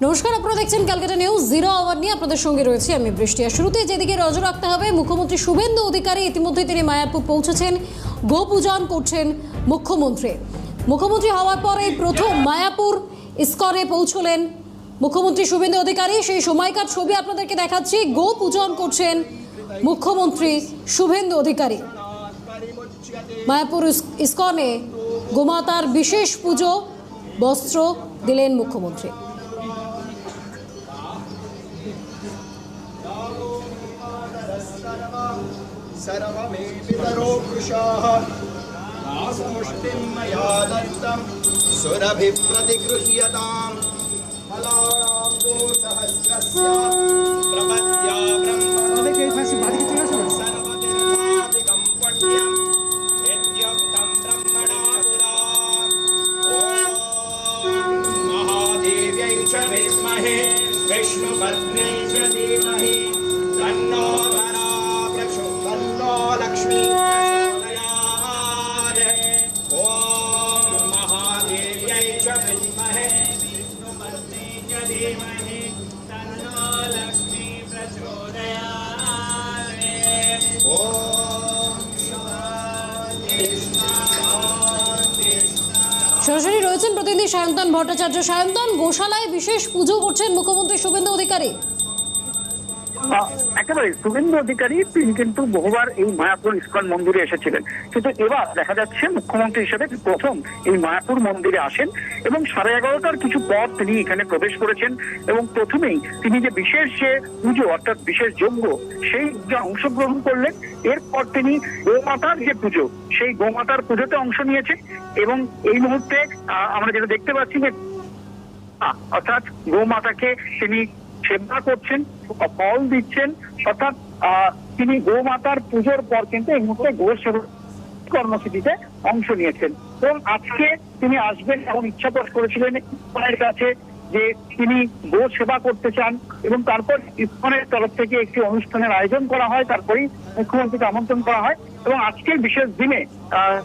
নমস্কার, আপনারা দেখছেন ক্যালকাটা নিউজ জিরো আওয়ার নিয়ে আপনাদের সঙ্গে রয়েছে আমি বৃষ্টি। আর শুরুতে যেদিকে নজর রাখতে হবে, মুখ্যমন্ত্রী শুভেন্দু অধিকারী ইতিমধ্যে তিনি মায়াপুর পৌঁছেছেন, গো পূজন করছেন মুখ্যমন্ত্রী হওয়ার পরে প্রথম মায়াপুর ইস্কনে পৌঁছলেন মুখ্যমন্ত্রী শুভেন্দু অধিকারী। সেই সময়কার ছবি আপনাদেরকে দেখাচ্ছি। গো পূজন করছেন মুখ্যমন্ত্রী শুভেন্দু অধিকারী। মায়াপুর ইস্কনে গোমাতার বিশেষ পুজো, বস্ত্র দিলেন মুখ্যমন্ত্রী। सर्वमेपितरो कृशाः दासमुष्टिं मया दत्तं सुरभिप्रतिगृह्यताम् फलानां दोसहस्रस्य प्रपद्या ब्रह्मणो सर्वतीर्थादिकं पुण्यं नित्योक्तं ब्रह्मणा पुरा। ॐ महादेव्यै च विद्महे विष्णुपत्न्यै च धीमहि तन्नो लक्ष्मी प्रचोदयात्। ॐ महादेव्यै च विद्महे विष्णुपत्न्यै च धीमहि तन्नो लक्ष्मी प्रचोदयात्। ॐ সরাসরি রয়েছেন প্রতিনিধি সায়ন্তন ভট্টাচার্য। সায়ন্তন, গোশালায় বিশেষ পুজো করছেন মুখ্যমন্ত্রী শুভেন্দু অধিকারী। একেবারে শুভেন্দু অধিকারী তিনি কিন্তু বহুবার এই মায়াপুর ইস্কন মন্দিরে এসেছিলেন, কিন্তু এবার দেখা যাচ্ছে মুখ্যমন্ত্রী হিসেবে প্রথম এই মায়াপুর মন্দিরে আসেন এবং 11:30টার কিছু পর তিনি এখানে প্রবেশ করেছেন এবং প্রথমেই তিনি যে বিশেষ যে পুজো অর্থাৎ বিশেষ যজ্ঞ সেই যে অংশগ্রহণ করলেন। এরপর তিনি গোমাতার যে পুজো সেই গোমাতার পুজোতে অংশ নিয়েছেন এবং এই মুহূর্তে আমরা যেটা দেখতে পাচ্ছি যে অর্থাৎ গোমাতাকে তিনি সেবা করছেন, ফল দিচ্ছেন, অর্থাৎ তিনি গোমাতার পুজোর পর কিন্তু এই মুহূর্তে গো সেবা কর্মসূচিতে অংশ নিয়েছেন এবং আজকে তিনি আসবেন এবং ইচ্ছা প্রকাশ করেছিলেন ইস্কনের কাছে যে তিনি গো সেবা করতে চান এবং তারপর ইস্কনের তরফ থেকে একটি অনুষ্ঠানের আয়োজন করা হয়, তারপরেই মুখ্যমন্ত্রীকে আমন্ত্রণ করা হয় এবং আজকের বিশেষ দিনে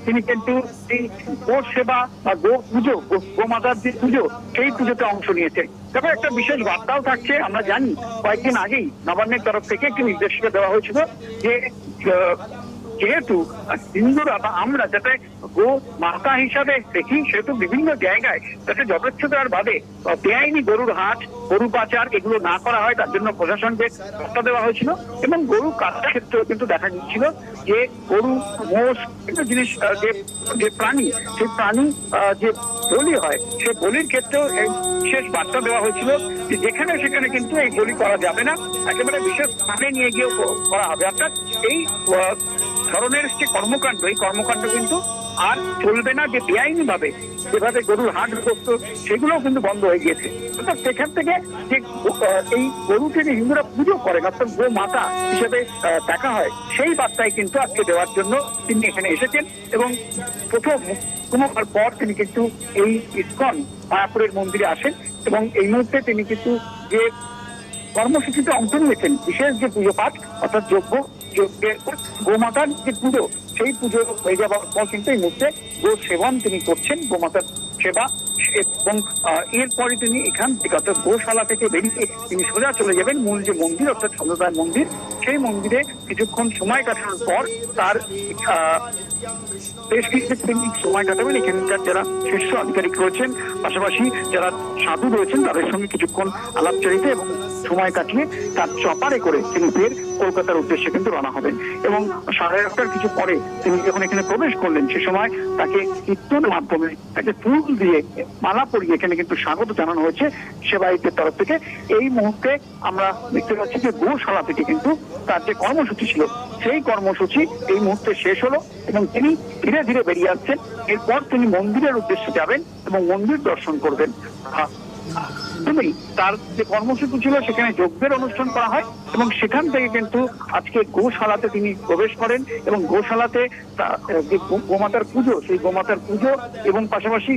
তিনি কিন্তু এই গো সেবা বা গো পুজো, গোমাতার যে পুজো সেই পুজোতে অংশ নিয়েছেন। তারপর একটা বিশেষ বার্তাও থাকছে। আমরা জানি কয়েকদিন আগেই নবান্নের তরফ থেকে একটি নির্দেশিকা দেওয়া হয়েছিল যে যেহেতু হিন্দুরা বা আমরা যাতে গো মাতা হিসাবে দেখি, সেহেতু বিভিন্ন জায়গায় যাতে যথেচ্ছতার বাদে বেআইনি গরুর হাট, গরু পাচার এগুলো না করা হয় তার জন্য প্রশাসনকে বার্তা দেওয়া হয়েছিল এবং গরু কাটার ক্ষেত্রেও কিন্তু দেখা যাচ্ছিল যে গরু, মোষ একটা জিনিস যে প্রাণী, সেই প্রাণী যে বলি হয় সেই বলির ক্ষেত্রেও বিশেষ বার্তা দেওয়া হয়েছিল যে যেখানে সেখানে কিন্তু এই বলি করা যাবে না, একেবারে বিশেষ স্থানে নিয়ে গিয়েও করা হবে। অর্থাৎ এই ধরনের যে কর্মকাণ্ড, এই কর্মকাণ্ড কিন্তু আর চলবে না, যে বেআইনি ভাবে যেভাবে গরুর হাট বসত সেগুলোও কিন্তু বন্ধ হয়ে গিয়েছে। অর্থাৎ সেখান থেকে যে এই গরুকে যে হিন্দুরা পুজো করেন অর্থাৎ গো মাতা হিসেবে দেখা হয়, সেই বার্তায় কিন্তু আজকে দেওয়ার জন্য তিনি এখানে এসেছেন এবং প্রথম মুখ্যমন্ত্রীর পর তিনি কিন্তু এই ইস্কন মায়াপুরের মন্দিরে আসেন এবং এই মুহূর্তে তিনি কিন্তু যে কর্মসূচিতে অংশ নিয়েছেন, বিশেষ যে পুজো পাঠ অর্থাৎ যজ্ঞের গোমাতার যে পুজো সেই পুজো হয়ে যাওয়ার পর কিন্তু এই মুহূর্তে গো সেবন তিনি করছেন, গোমাতার সেবা। এবং এরপরে তিনি এখান থেকে অর্থাৎ গোশালা থেকে বেরিয়ে তিনি সোজা চলে যাবেন মূল যে মন্দির অর্থাৎ চন্দ্রদায় মন্দির, সেই মন্দিরে কিছুক্ষণ সময় কাটানোর পর তার বেশ কিছু তিনি সময় কাটাবেন। এখানকার যারা শীর্ষ আধিকারিক রয়েছেন, পাশাপাশি যারা সাধু রয়েছেন তাদের সঙ্গে কিছুক্ষণ আলাপচারিতা এবং সময় কাটিয়ে তার চপারে করে তিনি ফের কলকাতার উদ্দেশ্যে কিন্তু রওনা হবেন এবং 11:30টার কিছু পরে তিনি যখন এখানে প্রবেশ করলেন সে সময় তাকে কীর্তনের মাধ্যমে তাকে ফুল দিয়ে মালা পরিয়ে এখানে কিন্তু স্বাগত জানানো হয়েছে সেবায়িতের তরফ থেকে। এই মুহূর্তে আমরা দেখতে পাচ্ছি যে গোশালা থেকে কিন্তু তার যে কর্মসূচি ছিল সেই কর্মসূচি এই মুহূর্তে শেষ হলো এবং তিনি ধীরে ধীরে বেরিয়ে আসছেন। এরপর তিনি মন্দিরের উদ্দেশ্যে যাবেন এবং মন্দির দর্শন করবেন। তার যে কর্মসূচি ছিল সেখানে যজ্ঞের অনুষ্ঠান করা হয় এবং সেখান থেকে কিন্তু আজকে গোশালাতে তিনি প্রবেশ করেন এবং গোশালাতে যে গোমাতার পুজো সেই গোমাতার পুজো এবং পাশাপাশি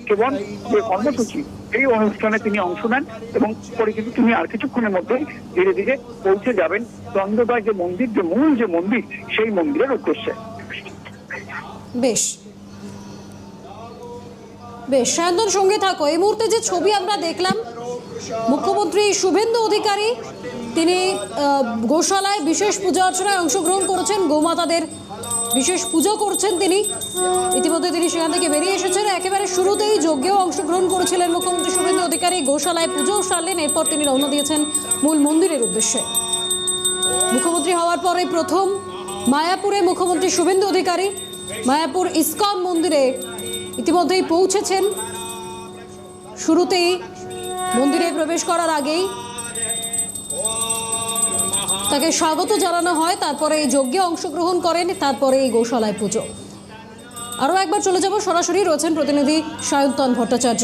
সেবন যে কর্মসূচি এই অনুষ্ঠানে তিনি অংশ নেন এবং পরে কিন্তু তিনি আর কিছুক্ষণের মধ্যেই ধীরে ধীরে পৌঁছে যাবেন চন্দ্রদয় যে মন্দির, যে মূল যে মন্দির সেই মন্দিরের উদ্দেশ্যে। বেশ, বেশ, সায়ন্তন সঙ্গে থাকো। এই মুহূর্তে যে ছবি আমরা দেখলাম, মুখ্যমন্ত্রী শুভেন্দু অধিকারী তিনি গোশালায় বিশেষ পূজা অর্চনায় অংশগ্রহণ করেছেন, গোমাতাদের বিশেষ পুজো করছেন তিনি। ইতিমধ্যে তিনি সেখান থেকে বেরিয়ে এসেছেন। একেবারে শুরুতেই যজ্ঞেও অংশগ্রহণ করেছিলেন মুখ্যমন্ত্রী শুভেন্দু অধিকারী। গোশালায় পুজোও সারলেন, এরপর তিনি রওনা দিয়েছেন মূল মন্দিরের উদ্দেশ্যে। মুখ্যমন্ত্রী হওয়ার পরে প্রথম মায়াপুরে মুখ্যমন্ত্রী শুভেন্দু অধিকারী মায়াপুর ইসকন মন্দিরে ইতিমধ্যেই পৌঁছেছেন। শুরুতেই মন্দিরে প্রবেশ করার আগেই তাকে স্বাগত জানানো হয়, তারপরে এই যজ্ঞে অংশগ্রহণ করেন, তারপরে এই গোশালায় পুজো। আরও একবার চলে যাব, সরাসরি রয়েছেন প্রতিনিধি সায়ন্তন ভট্টাচার্য।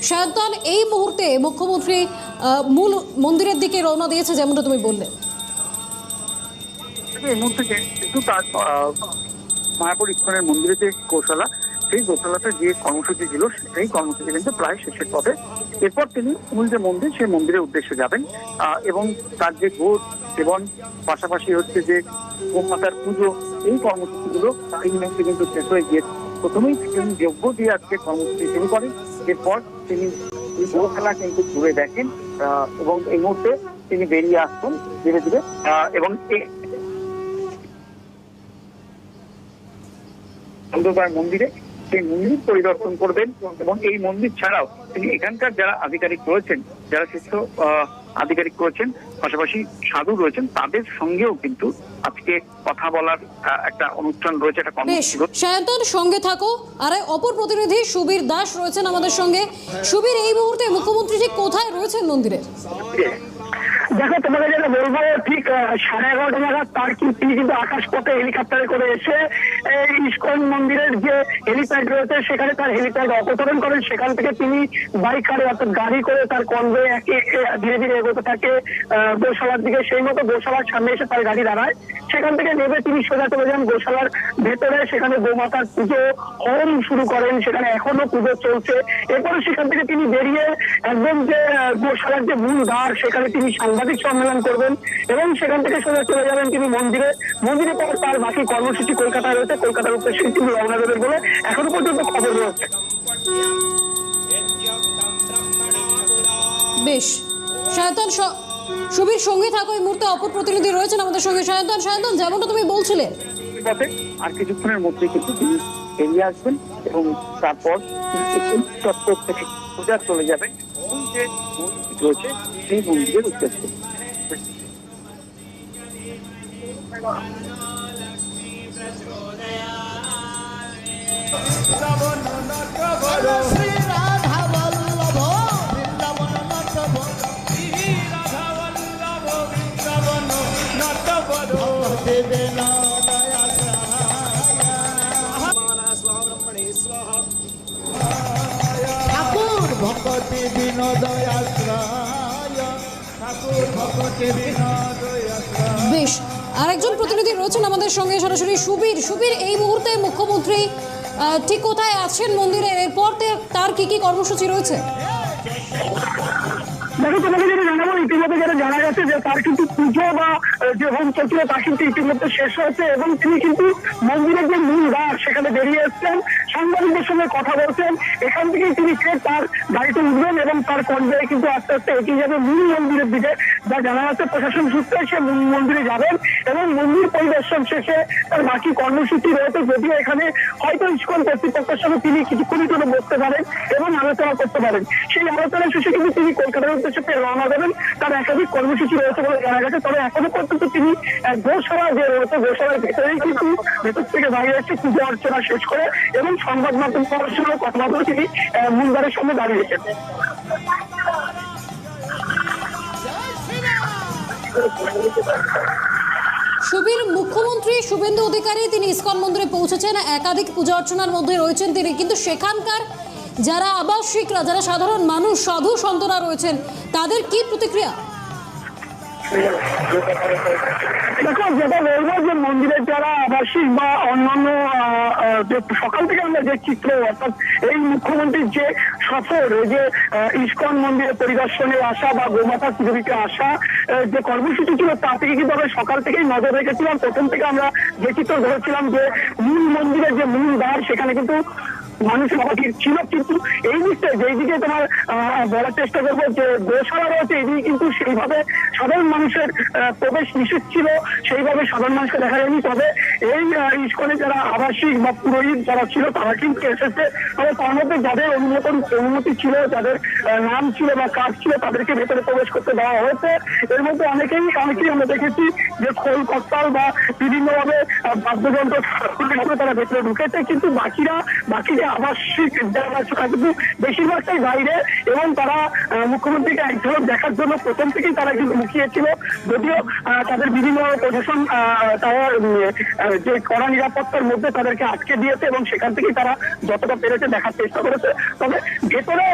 সায়ন্তন, এই মুহূর্তে মুখ্যমন্ত্রী মূল মন্দিরের দিকে রওনা দিয়েছে যেমনটা তুমি বললে। এই মুহূর্তে কিন্তু তার মায়াপুর ইস্কনের মন্দিরে যে গোশালা, সেই গোশালাতে যে কর্মসূচি ছিল সেই কর্মসূচি কিন্তু প্রায় শেষের পথে। এরপর তিনি মূল যে মন্দির, সেই মন্দিরের উদ্দেশ্যে যাবেন এবং তার যে গো সেবন, পাশাপাশি হচ্ছে যে গোমাতার পুজো, এই কর্মসূচিগুলো এই মুহূর্তে কিন্তু শেষ হয়ে গিয়েছে। প্রথমেই তিনি যজ্ঞ দিয়ে আজকে কর্মসূচি শুরু করেন। এরপর তিনি গোশালা কিন্তু ঘুরে দেখেন এবং এই মুহূর্তে তিনি বেরিয়ে আসছেন ধীরে ধীরে এবং মন্দিরে সেই মন্দির পরিদর্শন করবেন এবং এই মন্দির ছাড়াও তিনি এখানকার যারা আধিকারিক রয়েছেন, যারা শীর্ষ আধিকারিক রয়েছেন, পাশাপাশি সাধু রয়েছেন, তাদের সঙ্গেও কিন্তু আজকে কথা বলার একটা অনুষ্ঠান রয়েছে, একটা কর্মসূচি। সায়ন্তন সঙ্গে থাকো। আর অপর প্রতিনিধি সুবীর দাস রয়েছেন আমাদের সঙ্গে। সুবীর, এই মুহূর্তে মুখ্যমন্ত্রী ঠিক কোথায় রয়েছেন মন্দিরে? দেখো, তোমাকে যেটা বলবো, ঠিক 11:30 নাগাদ তিনি কিন্তু আকাশ পথে হেলিকপ্টারে করে এসে ইসকন মন্দিরের যে হেলিপ্যাড রয়েছে সেখানে তার হেলিপ্যাড অবতরণ করেন। সেখান থেকে তিনি বাইক কারে অর্থাৎ গাড়ি করে তার কনভয়ে একে ধীরে ধীরে এগোতে থাকে গোশালার দিকে। সেই মতো গোশালার সামনে এসে তার গাড়ি দাঁড়ায়। সেখান থেকে নেমে তিনি সোজা চলে যান গোশালার ভেতরে। সেখানে গোমাতার পুজো হোম শুরু করেন, সেখানে এখনো পুজো চলছে। এরপরে সেখান থেকে তিনি বেরিয়ে একদম যে গোশালার যে মূল দ্বার, সেখানে তিনি সাংবাদিক সম্মেলন করবেন এবং সেখান থেকে সোজা চলে যাবেন তিনি মন্দিরে। মন্দিরে পর তার বাকি কর্মসূচি কলকাতায় রয়েছে, কলকাতার উদ্দেশ্যে তিনি রওনা দেবেন বলে এখনো পর্যন্ত খবর রয়েছে। বেশ, সায়ন্তন সুবীর সঙ্গে থাকো। এই মুহূর্তে অপর প্রতিনিধি রয়েছেন আমাদের সঙ্গে। সায়ন্তন, যেমনটা তুমি বলছিলে, আর কিছুক্ষণের মধ্যে কিন্তু তিনি বেরিয়ে আসবেন এবং তারপর চত্বর থেকে পূজা চলে যাবেন যে মন্দির রয়েছে সেই মন্দিরের উদ্দেশ্যে। ঠাকুর ভকতি বিনোদয়াশ্রয়, ঠাকুর ভকতি বিনোদয়াশ্রয়। বেশ, আরেকজন প্রতিনিধি রয়েছেন আমাদের সঙ্গে সরাসরি, সুবীর। এই মুহূর্তে মুখ্যমন্ত্রী ঠিক কোথায় আছেন মন্দিরের? এরপর তার কি কি কর্মসূচি রয়েছে? দেখো, তোমাকে যেটা জানাবো, ইতিমধ্যে যেটা জানা গেছে যে তার কিন্তু পুজো বা যে হোম চলছিল তা কিন্তু ইতিমধ্যে শেষ হয়েছে এবং তিনি কিন্তু মন্দিরের যে মূল দ্বার সেখানে বেরিয়ে এসছেন, সাংবাদিকদের সঙ্গে কথা বলছেন। এখান থেকেই তিনি ফের তার গাড়িতে উঠবেন এবং তার কনভয়ে কিন্তু আস্তে আস্তে এগিয়ে যাবে মূল মন্দিরের দিকে। যা জানা যাচ্ছে, প্রশাসন সূত্রে সে মূল মন্দিরে যাবেন এবং মন্দির পরিদর্শন শেষে তার বাকি কর্মসূচি রয়েছে। যদিও এখানে হয়তো ইসকন কর্তৃপক্ষের সঙ্গে তিনি কিছুক্ষণই জন্য বসতে পারেন এবং আলোচনা করতে পারেন। সেই আলোচনা শেষে কিন্তু তিনি কলকাতার উদ্দেশ্যে রওনা দেবেন। তার একাধিক কর্মসূচি রয়েছে বলে জানা গেছে। তবে এখনো পর্যন্ত তিনি গোশালা যে রয়েছে, গোশালার ভেতরেই কিন্তু ভেতর থেকে বাইরে এসে পুজো অর্চনা শেষ করে এবং সংবাদ মাধ্যম সঙ্গে কথা বলে তিনি মূল দ্বারের সামনে দাঁড়িয়েছেন। সুবীর, মুখ্যমন্ত্রী শুভেন্দু অধিকারী তিনি ইসকন মন্দিরে পৌঁছেছেন, একাধিক পূজা অর্চনার মধ্যে রয়েছেন তিনি, কিন্তু সেখানকার যারা আবাসিকরা, যারা সাধারণ মানুষ, সাধু সন্তরা রয়েছেন, তাদের কি প্রতিক্রিয়া? দেখো, যেটা বলবো যে মন্দিরের যারা আবাসিক বা অন্যান্য সকাল থেকে আমরা যে চিত্র, অর্থাৎ এই মুখ্যমন্ত্রীর যে সফর, যে ইসকন মন্দিরে পরিদর্শনে আসা বা গোমাতা পুজো দিতে আসা যে কর্মসূচি ছিল, তা থেকে কিন্তু আমরা সকাল থেকেই নজর রেখেছিলাম। প্রথম থেকে আমরা যে চিত্র ধরেছিলাম যে মূল মন্দিরের যে মূল দ্বার, সেখানে কিন্তু মানুষ সমাধির ছিল। কিন্তু এই দিকটা যেই দিকে তোমার বলার চেষ্টা করবো যে গোশালা রয়েছে, এদিকে কিন্তু সেইভাবে সাধারণ মানুষের প্রবেশ নিষেধ ছিল, সেইভাবে সাধারণ মানুষকে দেখা যায়নি। তবে এই ইস্কনে যারা আবাসিক বা পুরোহিত যারা ছিল তারা কিন্তু এসেছে। তবে তার মধ্যে যাদের অনুমতি ছিল, যাদের নাম ছিল বা কাজ ছিল, তাদেরকে ভেতরে প্রবেশ করতে দেওয়া হয়েছে। এর মধ্যে অনেকেই আমরা দেখেছি যে খোল করতাল বা বিভিন্নভাবে বাদ্যযন্ত্র তারা ভেতরে ঢুকেছে। কিন্তু বাকি যে আবাসিক যারা আছে তারা কিন্তু বেশিরভাগটাই বাইরে, এবং তারা মুখ্যমন্ত্রীকে এক ঝলক দেখার জন্য প্রথম থেকেই তারা কিন্তু মুখিয়েছিল। যদিও তাদের বিভিন্ন প্রশাসন তারা যে কড়া নিরাপত্তার মধ্যে তাদেরকে আটকে দিয়েছে এবং সেখান থেকেই তারা যতটা পেরেছে দেখার চেষ্টা করেছে। তবে ভেতরে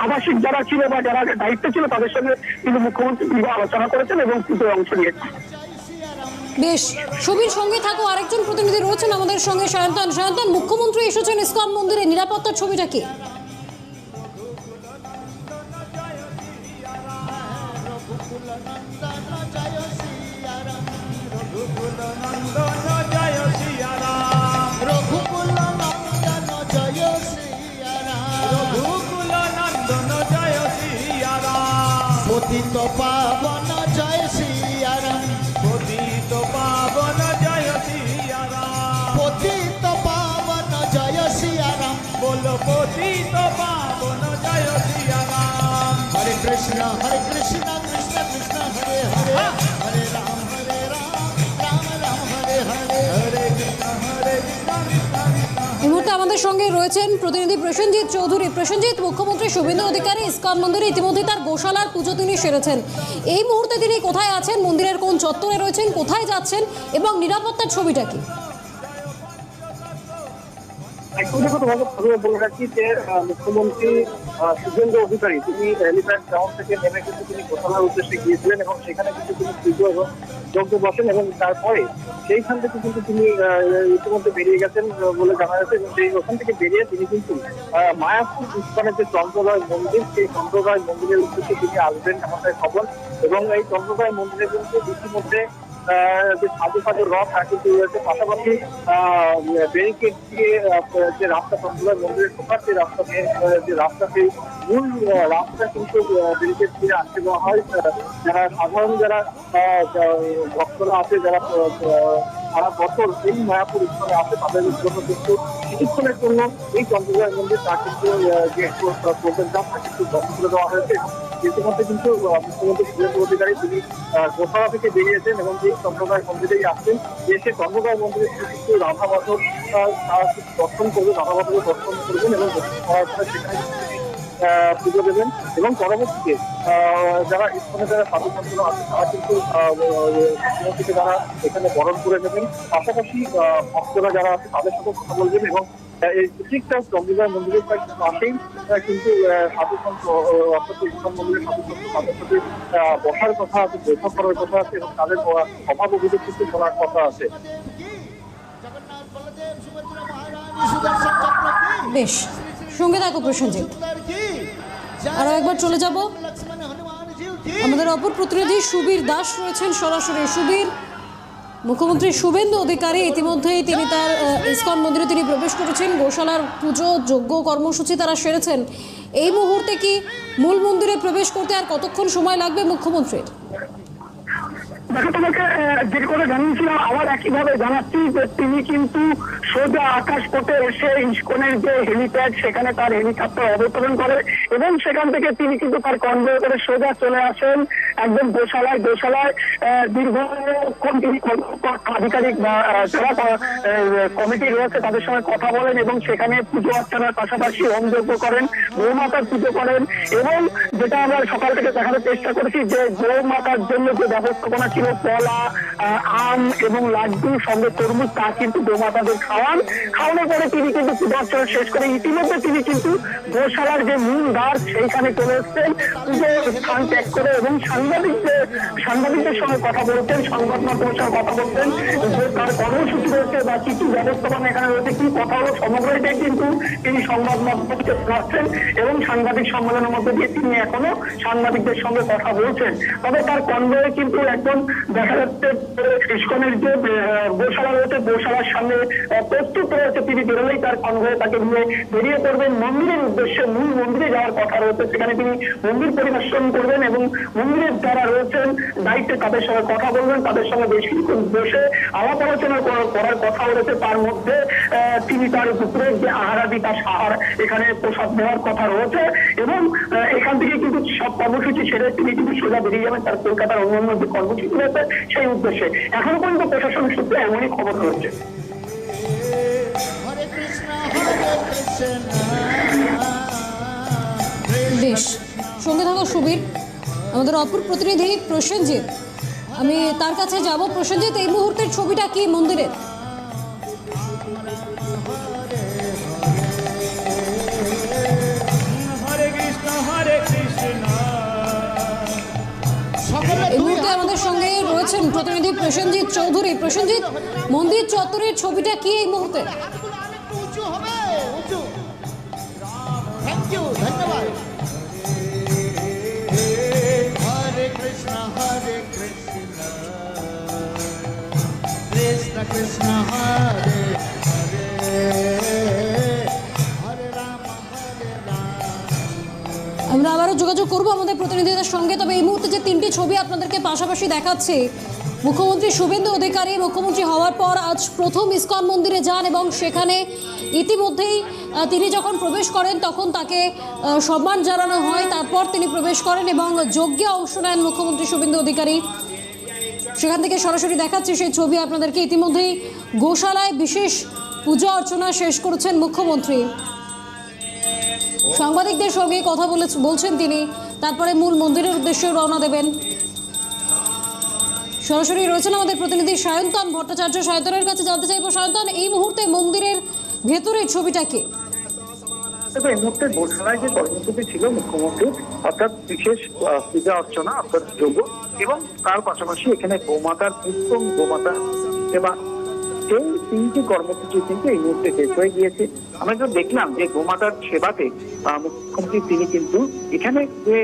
আবাসিক যারা ছিল বা যারা দায়িত্ব ছিল তাদের সঙ্গে কিন্তু মুখ্যমন্ত্রী আলোচনা করেছেন এবং পুজোয় অংশ নিয়েছেন। বেশ, ছবির সঙ্গে থাকো আরেকজন প্রতিনিধি রয়েছেন আমাদের সঙ্গে, সায়ন্তন। মুখ্যমন্ত্রী এসেছেন ইসকন মন্দিরে, নিরাপত্তার ছবিটা কি? পতিত পাবন জয় সিয়ারাম, পতিত পাবন জয় সিয়ারাম, পতিত পাবন জয় সিয়ারাম, বলো পতিত পাবন জয় সিয়ারাম। হরে কৃষ্ণ কৃষ্ণ কৃষ্ণ হরে হরে, হরে রাম রাম রাম হরে হরে, হরে কৃষ্ণ কৃষ্ণ কৃষ্ণ। এই মুহূর্তে আমাদের সঙ্গে রয়েছেন প্রতিনিধি প্রসেনজিৎ চৌধুরী। প্রসেনজিৎ, মুখ্যমন্ত্রী শুভেন্দু অধিকারী ইসকন মন্দিরে ইতিমধ্যে তার গোশালার পুজো তিনি সেরেছেন। এই মুহূর্তে তিনি কোথায় আছেন, মন্দিরের কোন চত্বরে রয়েছেন, কোথায় যাচ্ছেন এবং নিরাপত্তার ছবিটা কি? তোমাকে বলে রাখি যে মুখ্যমন্ত্রী শুভেন্দু অধিকারী তিনি হেলিপ্যাড গ্রাউন্ড থেকে নেমে কিন্তু তিনি গোশালার উদ্দেশ্যে গিয়েছিলেন এবং সেখানে কিন্তু তিনি পুজো এবং যজ্ঞ বসেন এবং তারপরে সেইখান থেকে কিন্তু তিনি ইতিমধ্যে বেরিয়ে গেছেন বলে জানা যাচ্ছে। এবং সেই ওখান থেকে বেরিয়ে তিনি কিন্তু মায়াপুর ইস্কনের যে চন্দ্রদয় মন্দির, সেই চন্দ্রদয় মন্দিরের উদ্দেশ্যে তিনি আসবেন এমনটাই খবর। এবং এই চন্দ্রদয় মন্দিরে কিন্তু ইতিমধ্যে যে সাজু রথ কিন্তু রয়েছে, পাশাপাশি ব্যারিকেড দিয়ে যে রাস্তা চন্দ্রদয় মন্দিরে ঢোকার যে রাস্তা সেই মূল রাস্তা কিন্তু ব্যারিকেড দিয়ে আটকে দেওয়া হয়। যারা ভক্তরা আছে, যারা সারা বছর এই মায়াপুর ইস্কনে আছে, তাদের জন্য কিন্তু কিছুক্ষণের জন্য এই চন্দ্রদয় মন্দির তা কিন্তু যে প্রবেশদ্বার তা কিন্তু বন্ধ করে দেওয়া হয়েছে। ইতিমধ্যে কিন্তু মুখ্যমন্ত্রী শুভেন্দু অধিকারী তিনি গোশালা থেকে বেরিয়েছেন এবং এই চন্দ্রদয় মন্দিরেই আসছেন। এসে চন্দ্রদয় মন্দিরে কিন্তু রাধা মাধব দর্শন করবেন, রাধা মাধবের দর্শন করবেন এবং দর্শন করার পরে সেখানে পুজো দেবেন। এবং পরবর্তীতে যারা ইস্কনে যারা সাধুসন্তরা আছে তারা কিন্তু মুখ্যমন্ত্রীকে যারা এখানে বরণ করে নেবেন, পাশাপাশি ভক্তরা যারা আছে তাদের সাথে কথা বলবেন। এবং এই ঠিকঠাক চন্দ্রদয় মন্দিরের পাশেই কিন্তু সাধুসন্ত অর্থাৎ ইস্কন মন্দিরের সাধুসন্ত তাদের সাথে বসার কথা আছে, বৈঠক করার কথা আছে এবং তাদের অভাব অভিযোগ কিন্তু শোনার কথা আছে। বেশ, সঙ্গে থাকো প্রসেনজিৎ। আরো একবার চলে যাব, আমাদের অপর প্রতিনিধি সুবীর দাস রয়েছেন সরাসরি। সুবীর, মুখ্যমন্ত্রী শুভেন্দু অধিকারী ইতিমধ্যেই তিনি তার ইসকন মন্দিরে তিনি প্রবেশ করেছেন, গোশালার পুজো যজ্ঞ কর্মসূচি তারা সেরেছেন। এই মুহূর্তে কি মূল মন্দিরে প্রবেশ করতে আর কতক্ষণ সময় লাগবে মুখ্যমন্ত্রীর? দেখো, তোমাকে যে করে জানিয়েছিলাম আবার একইভাবে জানাচ্ছি যে তিনি কিন্তু সোজা আকাশ পথে এসে ইস্কনের যে হেলিপ্যাড সেখানে তার হেলিকপ্টার অবতরণ করে এবং সেখান থেকে তিনি কিন্তু তার কনভয় করে সোজা চলে আসেন একদম গোশালায়। দীর্ঘক্ষণ তিনি আধিকারিক বা যারা কমিটি রয়েছে তাদের সঙ্গে কথা বলেন এবং সেখানে পুজো অর্চনার পাশাপাশি হোমযজ্ঞ করেন, গৌমাতার পুজো করেন। এবং যেটা আমরা সকাল থেকে দেখানোর চেষ্টা করেছি যে গৌমাতার জন্য যে ব্যবস্থাপনা ছিল, কলা, আম এবং লাড্ডু সঙ্গে তরমুজ, তা কিন্তু গোমাতাদের খাওয়ানোর পরে তিনি কিন্তু পুজো অর্চনা শেষ করে ইতিমধ্যে তিনি কিন্তু গোশালার যে মূল দ্বার সেইখানে চলে এসছেন পুজো স্থান ত্যাগ করে। এবং সাংবাদিকদের সঙ্গে কথা বলতেন, সংবাদ মাধ্যমের সঙ্গে কথা বলতেন যে তার কর্মসূচি রয়েছে বা কি কি ব্যবস্থাপনা এখানে রয়েছে, কি কথা হলো সমগ্রটাই কিন্তু তিনি সংবাদ মাধ্যমকে শোনাচ্ছেন এবং সাংবাদিক সম্মেলনের মধ্যে দিয়ে তিনি এখনো সাংবাদিকদের সঙ্গে কথা বলছেন। তবে তার কনভয়ে কিন্তু একদম দেখা যাচ্ছে ইসকনের যে গোশালা রয়েছে, গোশালার সামনে প্রস্তুত রয়েছে, তিনি বেরোলেই তার কনভয়ে তাকে নিয়ে বেরিয়ে পড়বেন মন্দিরের উদ্দেশ্যে। মূল মন্দিরে যাওয়ার কথা রয়েছে, সেখানে তিনি মন্দির পরিদর্শন করবেন এবং মন্দিরের যারা রয়েছেন দায়িত্বে তাদের সঙ্গে কথা বলবেন, তাদের সঙ্গে বেশ কিছুক্ষণ বসে আলাপ আলোচনা করার কথা রয়েছে। তার মধ্যে তিনি তার দুপুরের যে আহারাদি তার সাহার এখানে প্রসাদ নেওয়ার কথা রয়েছে এবং এখান থেকে কিন্তু সব কর্মসূচি ছেড়ে তিনি কিন্তু সোজা বেরিয়ে যাবেন তার কলকাতার অন্যান্য যে কর্মসূচি রয়েছে সেই উদ্দেশ্যে। এখনো পর্যন্ত প্রশাসন সূত্রে এমনই খবর রয়েছে। হরে কৃষ্ণ বেশ, সঙ্গে থাকো সুবীর। আমাদের অপর প্রতিনিধি প্রসেনজিৎ, আমি তার কাছে যাব। প্রসেনজিৎ, এই মুহূর্তের ছবিটা কি মন্দিরের? হরে কৃষ্ণ হরে কৃষ্ণ। এই মুহূর্তে আমাদের সঙ্গে রয়েছেন প্রতিনিধি প্রসেনজিৎ চৌধুরী। প্রসেনজিৎ, মন্দির চত্বরের ছবিটা কি এই মুহূর্তে? উঁচু হবে, উঁচু। থ্যাংক ইউ, ধন্যবাদ। হরে কৃষ্ণ কৃষ্ণ কৃষ্ণ হরে হরে, হরে রাম হরে রাম। আমরা আবারও যোগাযোগ করব আমাদের প্রতিনিধিদের সঙ্গে। তবে এই মুহূর্তে যে তিনটি ছবি আপনাদেরকে পাশাপাশি দেখাচ্ছে, মুখ্যমন্ত্রী শুভেন্দু অধিকারী মুখ্যমন্ত্রী হওয়ার পর আজ প্রথম ইসকন মন্দিরে যান এবং সেখানে ইতিমধ্যেই তিনি যখন প্রবেশ করেন তখন তাকে সম্মান জানানো হয়। তারপর তিনি প্রবেশ করেন এবং যজ্ঞে অংশ নেন মুখ্যমন্ত্রী শুভেন্দু অধিকারী। সেখান থেকে সরাসরি দেখাচ্ছে সেই ছবি আপনাদেরকে। ইতিমধ্যেই গোশালায় বিশেষ পূজা অর্চনা শেষ করেছেন মুখ্যমন্ত্রী। সাংবাদিকদের সঙ্গে কথা বলছেন তিনি, তারপরে মূল মন্দিরের উদ্দেশ্যে রওনা দেবেন। সরাসরি রয়েছেন আমাদের প্রতিনিধি সায়ন্তন ভট্টাচার্য। সায়ন্তনের কাছে জানতে চাইবো, সায়ন্তন, এই মুহূর্তে মন্দিরের ভেতরের ছবিটা কি? তবে এই মুহূর্তে গোশালায় যে কর্মসূচি ছিল মুখ্যমন্ত্রী, অর্থাৎ বিশেষ পূজা অর্চনা, অর্থাৎ যোগ্য, এবং তার পাশাপাশি এখানে গোমাতার পুষ্পম গোমাতা সেবা, সেই তিনটি কর্মসূচি কিন্তু এই মুহূর্তে শেষ হয়ে গিয়েছে। আমরা তো দেখলাম যে গোমাতার সেবাতে মুখ্যমন্ত্রী তিনি কিন্তু এখানে যে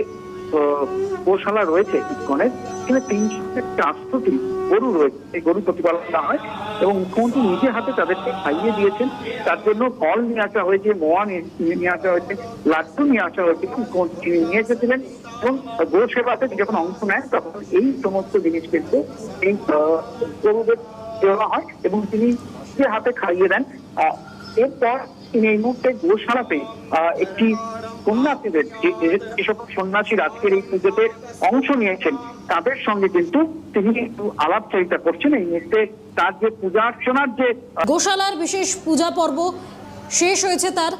গোশালা রয়েছে ইসকনের, এখানে 304টি গরু রয়েছে, এই গরু প্রতিপালন করা হয় এবং মুখ্যমন্ত্রী নিজে হাতে তাদেরকে খাইয়ে দিয়েছেন। তার জন্য ফল নিয়ে আসা হয়েছে, মোয়া নিয়ে আসা হয়েছে, লাড্ডু নিয়ে আসা হয়েছে, মুখ্যমন্ত্রী নিয়ে এসেছিলেন এবং গো সেবাতে যখন অংশ নেন তখন এই সমস্ত জিনিস কিন্তু এই গরুদের দেওয়া হয় এবং তিনি নিজে হাতে খাইয়ে দেন। এরপর তিনি এই মুহূর্তে গোশালাতে একটি সন্ন্যাসীদের, যেসব সন্ন্যাসীর আজকের এই পুজোতে অংশ নিয়েছেন তাদের সঙ্গে কিন্তু তিনি একটু আলাপচারিতা করছেন। এই মুহূর্তে তার যে পূজা অর্চনার যে গোশালার বিশেষ পূজা পর্ব শেষ হয়েছে তার।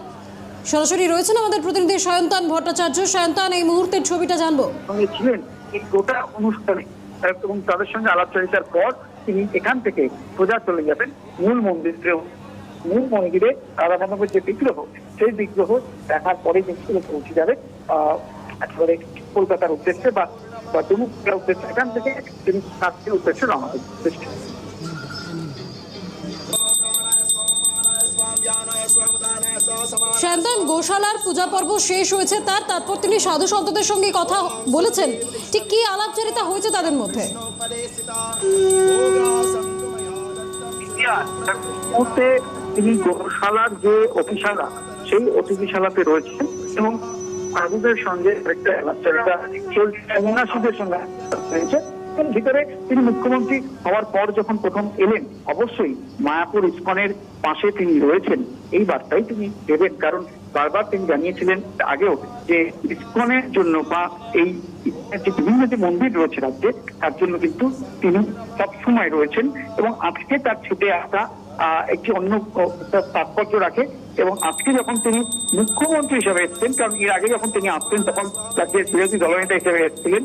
সরাসরি রয়েছেন আমাদের প্রতিনিধি সায়ন্তন ভট্টাচার্য। সায়ন্তন, এই মুহূর্তের ছবিটা জানবো। সঙ্গে ছিলেন এই গোটা অনুষ্ঠানে এবং তাদের সঙ্গে আলাপচারিতার পর তিনি এখান থেকে সোজা চলে যাবেন মূল মন্দিরে। মূল মন্দিরে রাধামাধবের যে বিগ্রহ, সেই বিগ্রহ দেখার পরে কিন্তু পৌঁছে যাবে একেবারে কলকাতার উদ্দেশ্যে বা জম্মুর উদ্দেশ্যে। এখান থেকে তিনি শাস্তির উদ্দেশ্যে রওনা দেবেন। সায়ন্তন, গোশালার পূজা পর্ব শেষ হয়েছে তারপর তিনি সাধু সন্তদের সঙ্গে কথা বলেছেন। ঠিক কি আলাপচারিতা হয়েছে তাদের মধ্যে? মুহূর্তে তিনি গোশালার যে অতিশালা, সেই অতিথিশালাতে রয়েছেন এবং সাধুদের সঙ্গে একটা আলাপচারিতা চলছে, সন্ন্যাসীদের সঙ্গে রয়েছে। ভিতরে তিনি মুখ্যমন্ত্রী হওয়ার পর যখন প্রথম এলেন, অবশ্যই মায়াপুর ইসকনের পাশে তিনি রয়েছেন এই বার্তাই তিনি দেবেন, কারণ বারবার তিনি জানিয়েছিলেন আগেও যে ইসকনের জন্য বা এই যে বিভিন্ন যে মন্দির রয়েছে রাজ্যে, তার জন্য কিন্তু তিনি সবসময় রয়েছেন এবং আজকে তার ছুটে আসা একটি অন্য তাৎপর্য রাখে। এবং আজকে যখন তিনি মুখ্যমন্ত্রী হিসেবে এসেছেন, কারণ এর আগে যখন তিনি আসতেন তখন রাজ্যের বিরোধী দলনেতা হিসেবে এসেছিলেন,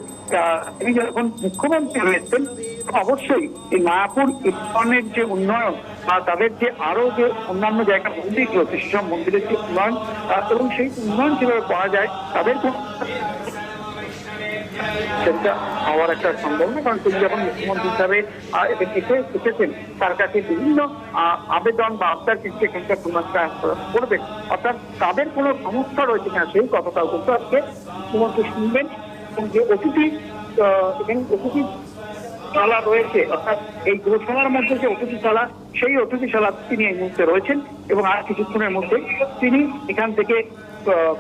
তিনি যখন মুখ্যমন্ত্রী হয়ে এসেছেন অবশ্যই এই মায়াপুর ইসকনের যে উন্নয়ন বা তাদের যে আরো যে অন্যান্য জায়গার মন্দির রয়েছে সেসব মন্দিরের যে উন্নয়ন এবং সেই উন্নয়ন কিভাবে করা যায় তাদের সেটা হওয়ার একটা সম্ভাবনা। কারণ তিনি যখন মুখ্যমন্ত্রী হিসাবে এসেছেন তার কাছে বিভিন্ন আবেদন বা আবদার কিন্তু এখানকার করবেন, অর্থাৎ তাদের কোনো সমস্যা রয়েছে কিনা সেই কথাটাও কিন্তু আজকে মুখ্যমন্ত্রী শুনবেন। এবং যে অতিথি এখানে অতিথি অতিথিশালা রয়েছে, অর্থাৎ এই গোশালার মধ্যে যে অতিথিশালা, সেই অতিথিশালা তিনি এই মুহূর্তে রয়েছেন এবং আর কিছুক্ষণের মধ্যে তিনি এখান থেকে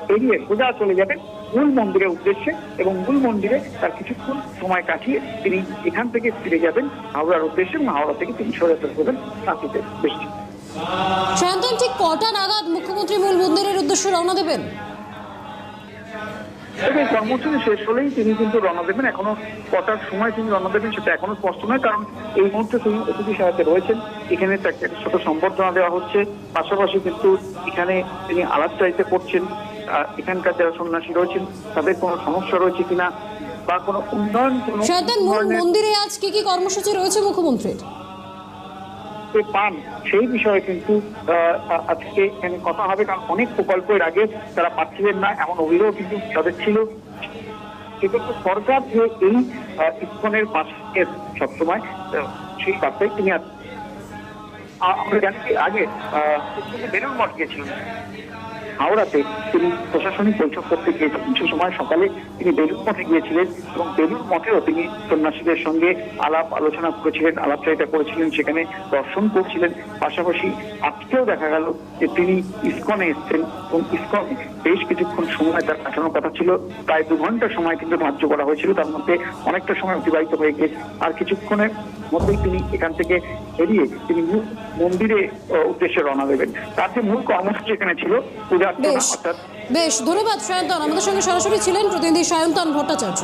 বেরিয়ে সোজা চলে যাবেন মূল মন্দিরের উদ্দেশ্যে এবং মূল মন্দিরে তার কিছুক্ষণ সময় কাটিয়ে তিনি এখান থেকে ফিরে যাবেন হাওড়ার উদ্দেশ্যে এবং হাওড়া থেকে তিনি সরে যেতে করবেন রাঁচিতে। বৃষ্টি। সায়ন্তন, ঠিক কটা নাগাদ মুখ্যমন্ত্রী মূল মন্দিরের উদ্দেশ্যে রওনা দেবেন? তবে কর্মসূচি শেষ হলেই তিনি কিন্তু রওনা দেবেন। এখনো কটার সময় তিনি রওনা দেবেন সেটা এখনো স্পষ্ট নয়, কারণ এই মুহূর্তে তিনি অতিথিশালাতে রয়েছেন। এখানে তাকে একটা ছোট সম্বর্ধনা দেওয়া হচ্ছে, পাশাপাশি কিন্তু এখানে তিনি আলাপচারিতা করছেন এখানকার যারা সন্ন্যাসী রয়েছেন তাদের কোনো সমস্যা রয়েছে কিনা বা কোনো উন্নয়ন সায়ন্তন, মূল মন্দিরে আজ কি কি কর্মসূচি রয়েছে মুখ্যমন্ত্রীর? পান সেই বিষয়ে কিন্তু আজকে এখানে কথা হবে, কারণ অনেক প্রকল্পের আগে তারা পাচ্ছিলেন না এমন অভিযোগ কিন্তু তাদের ছিল। সেক্ষেত্রে সরকার যে এই ইস্কনের পাশে সবসময় সেই বার্তায় তিনি আমরা জানি আগে বেলুড় মঠ গিয়েছিলেন হাওড়াতে, তিনি প্রশাসনিক বৈঠক করতে গিয়েছেন। কিছু সময় সকালে তিনি বেলুড় মঠে গিয়েছিলেন এবং বেলুড় মঠেও তিনি সন্ন্যাসীদের সঙ্গে আলাপ আলোচনা করেছিলেন, আলাপচারিতা করেছিলেন, সেখানে দর্শন করছিলেন। পাশাপাশি আজকেও দেখা গেল যে তিনি ইস্কনে এসছেন এবং ইস্কনে বেশ কিছুক্ষণ সময় তার কাটানোর কথা ছিল। প্রায় 2 ঘন্টা সময় কিন্তু ধার্য করা হয়েছিল, তার মধ্যে অনেকটা সময় অতিবাহিত হয়ে গিয়েছে। আর কিছুক্ষণের মধ্যেই তিনি এখান থেকে বেরিয়ে তিনি মন্দিরে উদ্দেশ্যে রওনা দেবেন। তার যে মূল কর্মসূচি এখানে ছিল পূজা অর্থাৎ। বেশ, ধন্যবাদ সায়ন্তন। আমাদের সঙ্গে সরাসরি ছিলেন প্রতিনিধি সায়ন্তন ভট্টাচার্য।